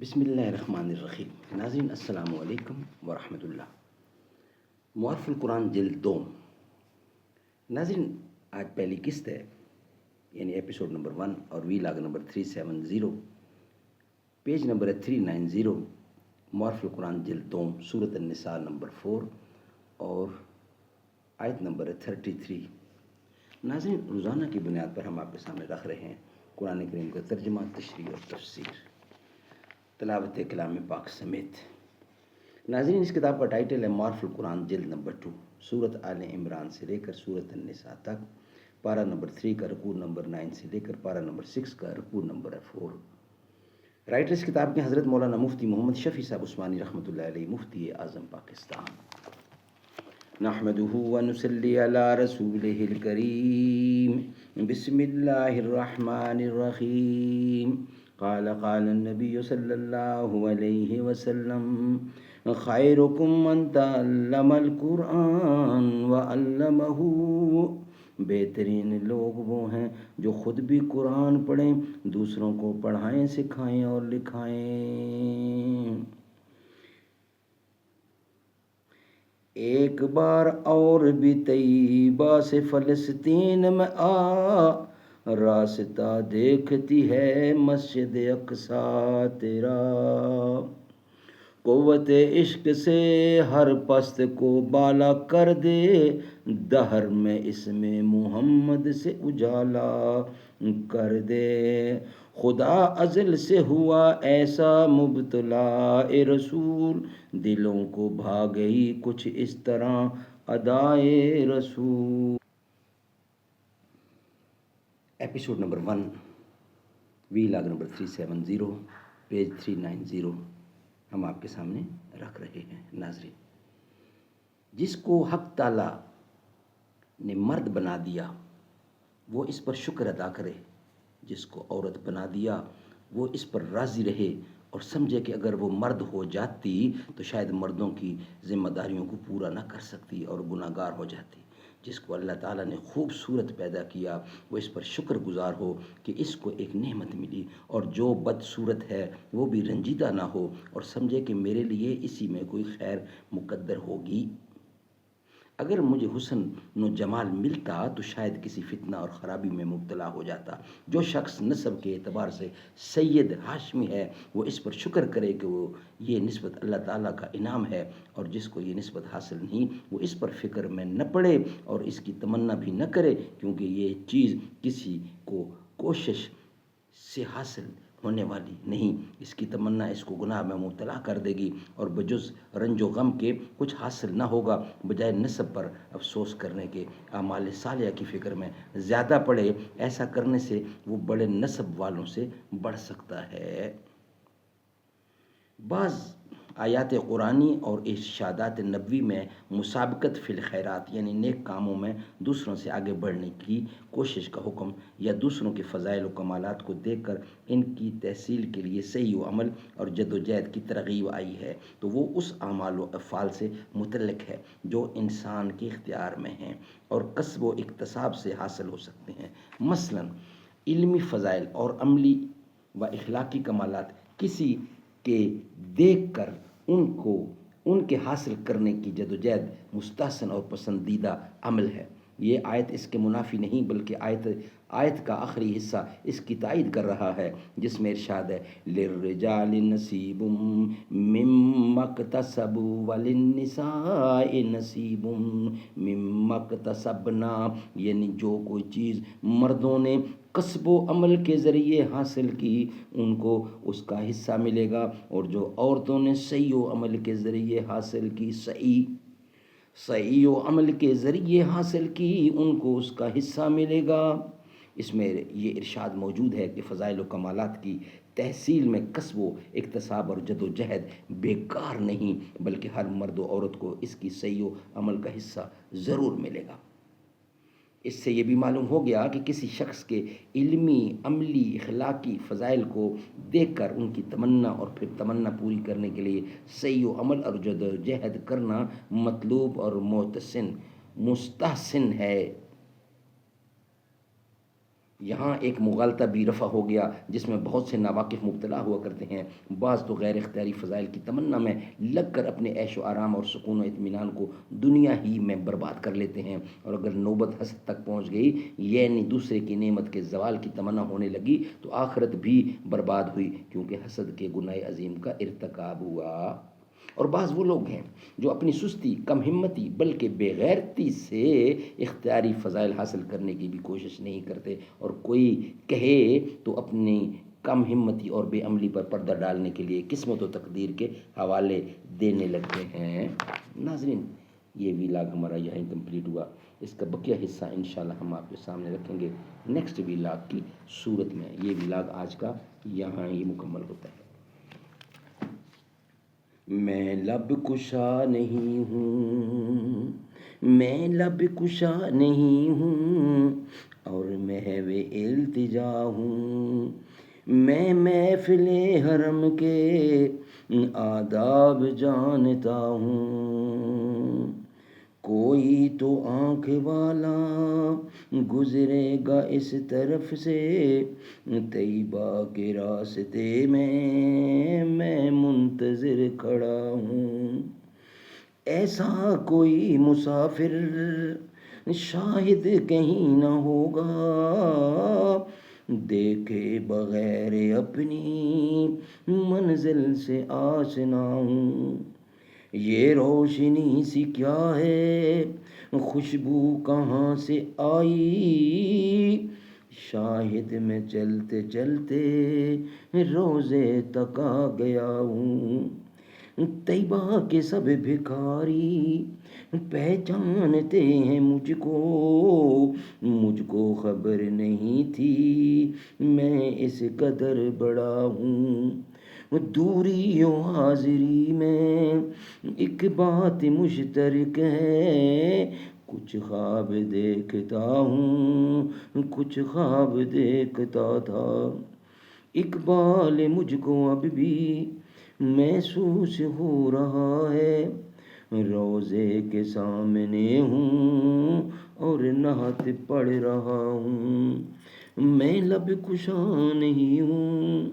بسم اللہ الرحمن الرحیم۔ ناظرین السلام علیکم ورحمۃ اللہ۔ معارف القرآن جلد دوم۔ ناظرین آج پہلی قسط ہے، یعنی ایپیسوڈ نمبر 1 اور وی لاگ نمبر 370، پیج نمبر 390، معارف القرآن جلد دوم، سورۃ النساء نمبر 4 اور آیت نمبر 33۔ ناظرین روزانہ کی بنیاد پر ہم آپ کے سامنے رکھ رہے ہیں قرآن کریم کا ترجمہ، تشریح اور تفسیر، تلاوت کلام پاک سمیت۔ ناظرین اس کتاب کا ٹائٹل ہے معارف القرآن جلد نمبر 2، سورۃ آل عمران سے لے کر سورۃ النساء تک، پارہ نمبر 3 کا رکوع نمبر 9 سے لے کر پارہ نمبر 6 کا رکوع نمبر 4۔ رائٹر اس کتاب کے حضرت مولانا مفتی محمد شفیع صاحب عثمانی رحمۃ اللہ علیہ، مفتی اعظم پاکستان۔ نحمده ونصلی علی رسولہ الکریم، بسم اللہ الرحمن الرحیم۔ قال النبی صلی اللہ علیہ وسلم خیرکم من تعلم القرآن وعلمہ، بہترین لوگ وہ ہیں جو خود بھی قرآن پڑھیں، دوسروں کو پڑھائیں، سکھائیں اور لکھائیں۔ ایک بار اور بھی طیبہ سے فلسطین میں راستہ دیکھتی ہے مسجد اقصیٰ تیرا، قوت عشق سے ہر پست کو بالا کر دے، دہر میں اسم محمد سے اجالا کر دے۔ خدا ازل سے ہوا ایسا مبتلا اے رسول، دلوں کو بھا گئی کچھ اس طرح ادائے رسول۔ ایپیسوڈ نمبر 1، وی لاگ نمبر 370، پیج 390 ہم آپ کے سامنے رکھ رہے ہیں۔ ناظرین جس کو حق تعالی نے مرد بنا دیا وہ اس پر شکر ادا کرے، جس کو عورت بنا دیا وہ اس پر راضی رہے اور سمجھے کہ اگر وہ مرد ہو جاتی تو شاید مردوں کی ذمہ داریوں کو پورا نہ کر سکتی اور گناہ گار ہو جاتی۔ جس کو اللہ تعالیٰ نے خوبصورت پیدا کیا وہ اس پر شکر گزار ہو کہ اس کو ایک نعمت ملی، اور جو بدصورت ہے وہ بھی رنجیدہ نہ ہو اور سمجھے کہ میرے لیے اسی میں کوئی خیر مقدر ہوگی۔ اگر مجھے حسن و جمال ملتا تو شاید کسی فتنہ اور خرابی میں مبتلا ہو جاتا۔ جو شخص نسب کے اعتبار سے سید ہاشمی ہے وہ اس پر شکر کرے کہ وہ یہ نسبت اللہ تعالیٰ کا انعام ہے، اور جس کو یہ نسبت حاصل نہیں وہ اس پر فکر میں نہ پڑے اور اس کی تمنا بھی نہ کرے، کیونکہ یہ چیز کسی کو کوشش سے حاصل ہونے والی نہیں۔ اس کی تمنا اس کو گناہ میں مبتلا کر دے گی اور بجز رنج و غم کے کچھ حاصل نہ ہوگا، بجائے نسب پر افسوس کرنے کے اعمال صالحہ کی فکر میں زیادہ پڑے۔ ایسا کرنے سے وہ بڑے نسب والوں سے بڑھ سکتا ہے۔ بعض آیات قرآنی اور ارشادات نبوی میں مسابقت فی الخیرات، یعنی نیک کاموں میں دوسروں سے آگے بڑھنے کی کوشش کا حکم، یا دوسروں کے فضائل و کمالات کو دیکھ کر ان کی تحصیل کے لیے سعی و عمل اور جد و جہد کی ترغیب آئی ہے، تو وہ اس اعمال و افعال سے متعلق ہے جو انسان کے اختیار میں ہیں اور کسب و اکتساب سے حاصل ہو سکتے ہیں۔ مثلاً علمی فضائل اور عملی و اخلاقی کمالات کسی کے دیکھ کر ان کے حاصل کرنے کی جدوجہد مستحسن اور پسندیدہ عمل ہے۔ یہ آیت اس کے منافی نہیں بلکہ آیت کا آخری حصہ اس کی تائید کر رہا ہے جس میں ارشاد ہے للرجال نصیب مما اکتسبوا وللنساء نصیب مما اکتسبنا، یعنی جو کوئی چیز مردوں نے کسب و عمل کے ذریعے حاصل کی ان کو اس کا حصہ ملے گا، اور جو عورتوں نے سعی و عمل کے ذریعے حاصل کی سعی و عمل کے ذریعے حاصل کی ان کو اس کا حصہ ملے گا۔ اس میں یہ ارشاد موجود ہے کہ فضائل و کمالات کی تحصیل میں کسب و اکتساب اور جد و جہد بیکار نہیں، بلکہ ہر مرد و عورت کو اس کی سعی و عمل کا حصہ ضرور ملے گا۔ اس سے یہ بھی معلوم ہو گیا کہ کسی شخص کے علمی، عملی، اخلاقی فضائل کو دیکھ کر ان کی تمنا اور پھر تمنا پوری کرنے کے لیے سعی و عمل اور جد و جہد کرنا مطلوب اور مستحسن ہے۔ یہاں ایک مغالطہ بھی رفع ہو گیا جس میں بہت سے ناواقف مبتلا ہوا کرتے ہیں، بعض تو غیر اختیاری فضائل کی تمنا میں لگ کر اپنے عیش و آرام اور سکون و اطمینان کو دنیا ہی میں برباد کر لیتے ہیں، اور اگر نوبت حسد تک پہنچ گئی یعنی دوسرے کی نعمت کے زوال کی تمنا ہونے لگی تو آخرت بھی برباد ہوئی، کیونکہ حسد کے گناہ عظیم کا ارتکاب ہوا۔ اور بعض وہ لوگ ہیں جو اپنی سستی، کم ہمتی بلکہ بے غیرتی سے اختیاری فضائل حاصل کرنے کی بھی کوشش نہیں کرتے، اور کوئی کہے تو اپنی کم ہمتی اور بے عملی پر پردہ ڈالنے کے لیے قسمت و تقدیر کے حوالے دینے لگتے ہیں۔ ناظرین، یہ ویلاگ ہمارا یہیں کمپلیٹ ہوا، اس کا بقیہ حصہ انشاءاللہ ہم آپ کے سامنے رکھیں گے نیکسٹ ویلاگ کی صورت میں۔ یہ ویلاگ آج کا یہاں ہی مکمل ہوتا ہے۔ میں لب کشا نہیں ہوں، میں لب کشا نہیں ہوں، اور محو التجا ہوں، میں محفل حرم کے آداب جانتا ہوں، کوئی تو آنکھ والا گزرے گا اس طرف سے، طیبہ کے راستے میں منتظر کھڑا ہوں، ایسا کوئی مسافر شاہد کہیں نہ ہوگا، دیکھے بغیر اپنی منزل سے آشنا ہوں، یہ روشنی سی کیا ہے، خوشبو کہاں سے آئی، شاہد میں چلتے چلتے روزے تک آ گیا ہوں، طیبہ کے سب بھکاری پہچانتے ہیں مجھ کو خبر نہیں تھی میں اس قدر بڑا ہوں، دوری و حاضری میں ایک بات مشترک ہے، کچھ خواب دیکھتا ہوں کچھ خواب دیکھتا تھا، اقبال مجھ کو اب بھی محسوس ہو رہا ہے، روزے کے سامنے ہوں اور نعت پڑھ رہا ہوں، میں لب کشا نہیں ہوں۔